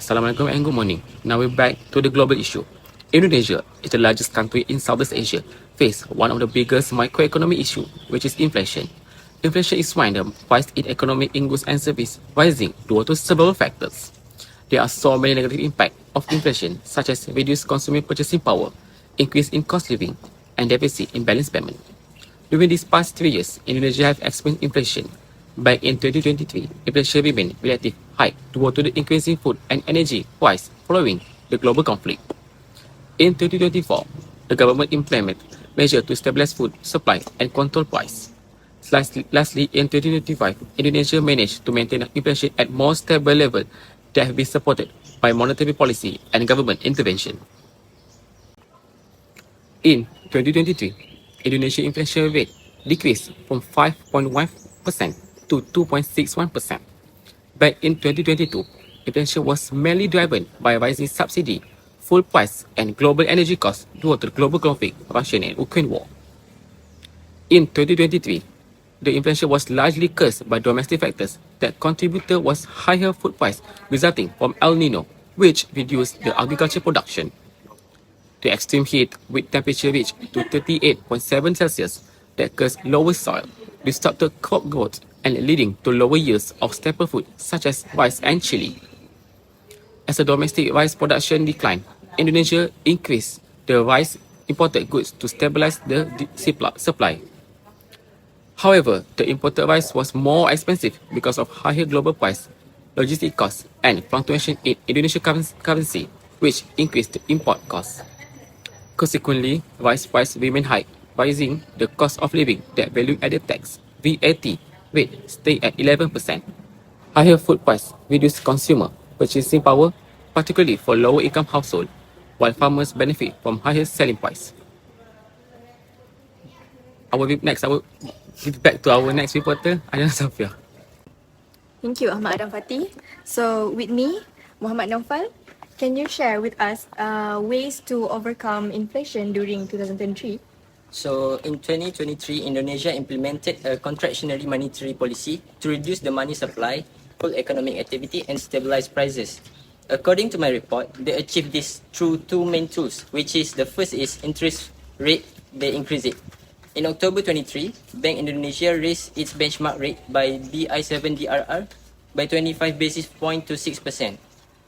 Assalamualaikum and good morning. Now we're back to the global issue. Indonesia is the largest country in Southeast Asia, face one of the biggest microeconomic issue, which is inflation. Inflation is one of the price in economic in goods and service, rising due to several factors. There are so many negative impacts of inflation, such as reduced consumer purchasing power, increase in cost living, and deficit in balance payment. During these past 3 years, Indonesia has experienced inflation. Back in 2023, inflation remained relatively high due to the increasing food and energy price following the global conflict. In 2024, the government implemented measures to stabilize food supply and control price. Lastly, in 2025, Indonesia managed to maintain inflation at more stable level that have been supported by monetary policy and government intervention. In 2023, Indonesia inflation rate decreased from 5.1% to 2.61%. Back in 2022, inflation was mainly driven by rising subsidy, fuel price, and global energy costs due to the global conflict, Russian and Ukraine war. In 2023, the inflation was largely caused by domestic factors that contributed was higher food price resulting from El Nino, which reduced the agriculture production. The extreme heat with temperature reached to 38.7 Celsius that caused lower soil, disrupted crop growth, and leading to lower yields of staple food such as rice and chili. As the domestic rice production declined, Indonesia increased the rice imported goods to stabilize the supply. However, the imported rice was more expensive because of higher global price, logistic costs, and fluctuation in Indonesian currency, which increased the import costs. Consequently, rice price remained high, rising the cost of living that value-added tax (VAT) rate stayed at 11%. Higher food price reduced consumer purchasing power, particularly for lower-income households, while farmers benefit from higher selling price. I will give back to our next reporter, Ayana Safia. Thank you, Ahmad Adam Fatih. So with me, Muhammad Naufal, can you share with us ways to overcome inflation during 2023? So in 2023, Indonesia implemented a contractionary monetary policy to reduce the money supply, full economic activity, and stabilize prices. According to my report, they achieved this through two main tools, which is the first is interest rate, they increase it. In October 23, Bank Indonesia raised its benchmark rate by BI7DRR by 25 basis point to 6%.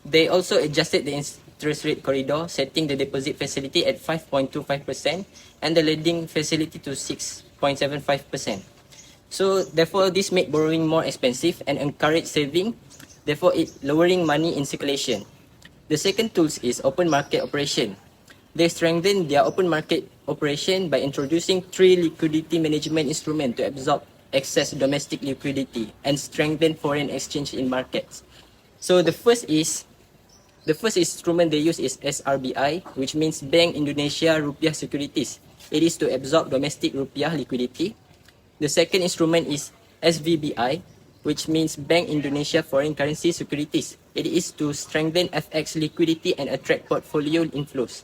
They also adjusted the interest rate corridor, setting the deposit facility at 5.25% and the lending facility to 6.75%. So therefore, this made borrowing more expensive and encouraged saving, therefore it lowering money in circulation. The second tool is open market operation. They strengthened their open market operation by introducing three liquidity management instruments to absorb excess domestic liquidity and strengthen foreign exchange in markets. So the first instrument they use is SRBI, which means Bank Indonesia Rupiah Securities. It is to absorb domestic rupiah liquidity. The second instrument is SVBI, which means Bank Indonesia Foreign Currency Securities. It is to strengthen FX liquidity and attract portfolio inflows.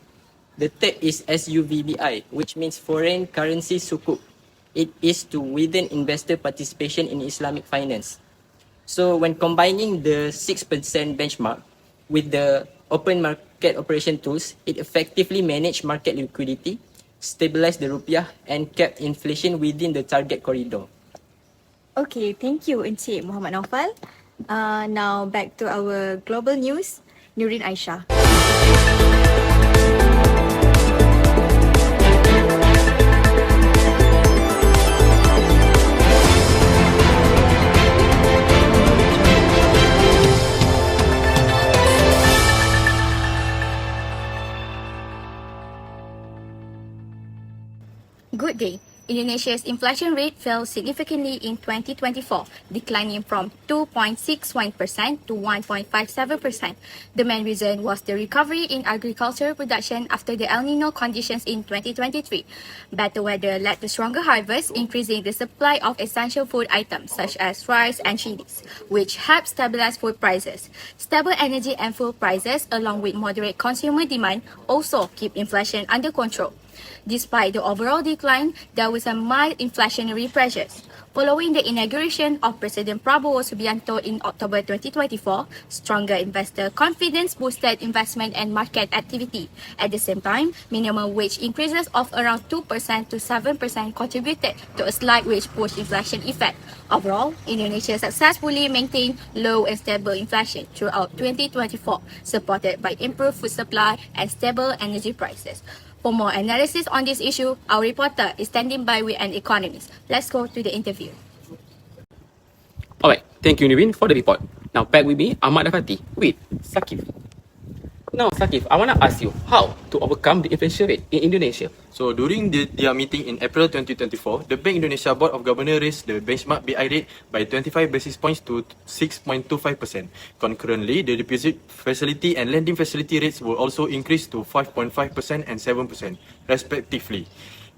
The third is SUVBI, which means Foreign Currency Sukuk. It is to widen investor participation in Islamic finance. So when combining the 6% benchmark with the open market operation tools, it effectively managed market liquidity, stabilized the rupiah, and kept inflation within the target corridor. Okay, thank you, Encik Muhammad Naufal. Now back to our global news, Nurin Aisyah. Good day. Indonesia's inflation rate fell significantly in 2024, declining from 2.61% to 1.57%. The main reason was the recovery in agricultural production after the El Nino conditions in 2023. Better weather led to stronger harvests, increasing the supply of essential food items such as rice and chilies, which helped stabilize food prices. Stable energy and fuel prices, along with moderate consumer demand, also keep inflation under control. Despite the overall decline, there were some mild inflationary pressures. Following the inauguration of President Prabowo Subianto in October 2024, stronger investor confidence boosted investment and market activity. At the same time, minimum wage increases of around 2% to 7% contributed to a slight wage push inflation effect. Overall, Indonesia successfully maintained low and stable inflation throughout 2024, supported by improved food supply and stable energy prices. For more analysis on this issue, our reporter is standing by with an economist. Let's go to the interview. Alright, thank you Nivin for the report. Now back with me, Ahmad Dafati with Sakif. Now Sakif, I want to ask you how to overcome the inflation rate in Indonesia. So during their meeting in April 2024, the Bank Indonesia Board of Governors raised the benchmark BI rate by 25 basis points to 6.25%. Concurrently, the deposit facility and lending facility rates were also increased to 5.5% and 7%, respectively.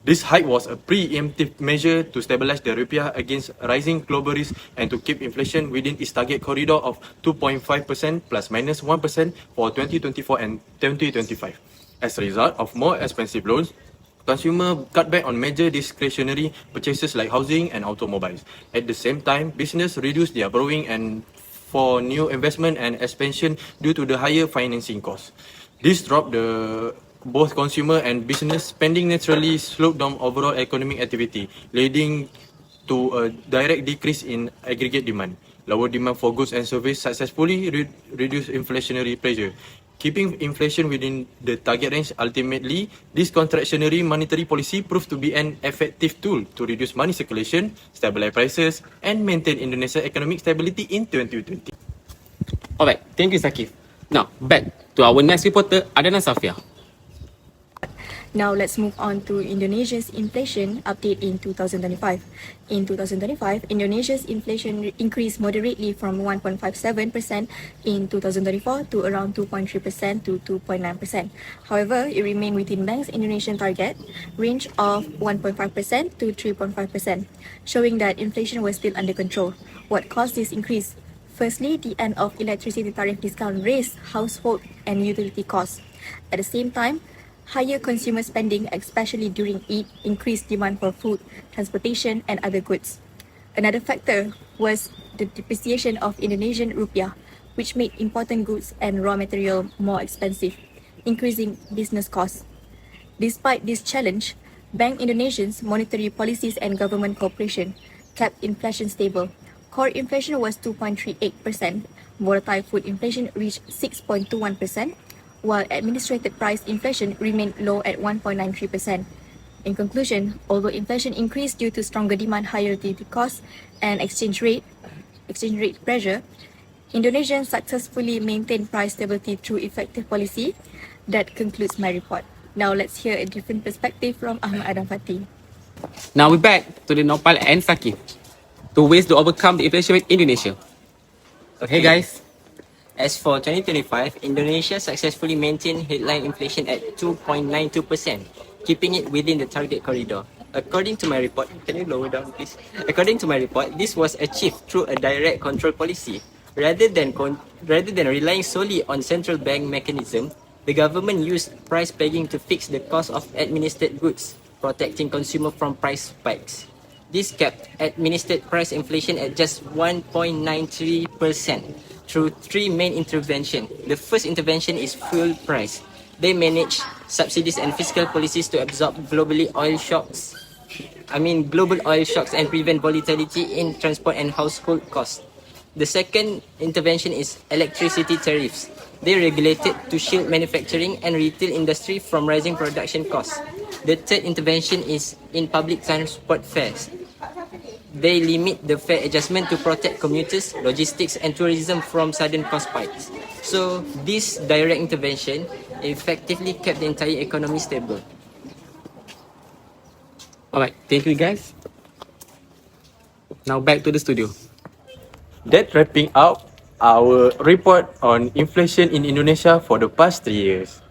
This hike was a preemptive measure to stabilize the rupiah against rising global risks and to keep inflation within its target corridor of 2.5% plus minus 1% for 2024 and 2025. As a result of more expensive loans, consumer cut back on major discretionary purchases like housing and automobiles. At the same time, business reduced their borrowing and for new investment and expansion due to the higher financing costs. This dropped both consumer and business spending naturally slowed down overall economic activity, leading to a direct decrease in aggregate demand. Lower demand for goods and services successfully reduced inflationary pressure, keeping inflation within the target range. Ultimately, this contractionary monetary policy proved to be an effective tool to reduce money circulation, stabilize prices, and maintain Indonesia's economic stability in 2020. Alright, thank you Sakif. Now back to our next reporter, Adana Safia. Now let's move on to Indonesia's inflation update in 2025. In 2025, Indonesia's inflation increased moderately from 1.57% in 2024 to around 2.3% to 2.9%. However, it remained within Bank's Indonesian target range of 1.5% to 3.5%, showing that inflation was still under control. What caused this increase? Firstly, the end of electricity tariff discount raised household and utility costs. At the same time, higher consumer spending, especially during Eid, increased demand for food, transportation, and other goods. Another factor was the depreciation of Indonesian rupiah, which made important goods and raw material more expensive, increasing business costs. Despite this challenge, Bank Indonesia's monetary policies and government cooperation kept inflation stable. Core inflation was 2.38%, volatile food inflation reached 6.21%, while administrated price inflation remained low at 1.93%. In conclusion, although inflation increased due to stronger demand, higher utility costs, and exchange rate pressure, Indonesians successfully maintained price stability through effective policy. That concludes my report. Now let's hear a different perspective from Ahmad Adam Fatih. Now we're back to the Nopal and Sakif to ways to overcome the inflation rate in Indonesia. Hey guys. As for 2025, Indonesia successfully maintained headline inflation at 2.92%, keeping it within the target corridor. According to my report, can you lower down please? According to my report, this was achieved through a direct control policy. Rather than relying solely on central bank mechanism, the government used price pegging to fix the cost of administered goods, protecting consumers from price spikes. This kept administered price inflation at just 1.93%. Through three main interventions. The first intervention is fuel price. They manage subsidies and fiscal policies to absorb global oil shocks and prevent volatility in transport and household costs. The second intervention is electricity tariffs. They regulated to shield manufacturing and retail industry from rising production costs. The third intervention is in public transport fares. They limit the fare adjustment to protect commuters, logistics, and tourism from sudden cost spikes. So, this direct intervention effectively kept the entire economy stable. Alright, thank you guys. Now back to the studio. That wrapping up our report on inflation in Indonesia for the past 3 years.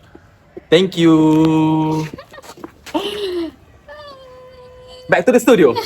Thank you. Back to the studio.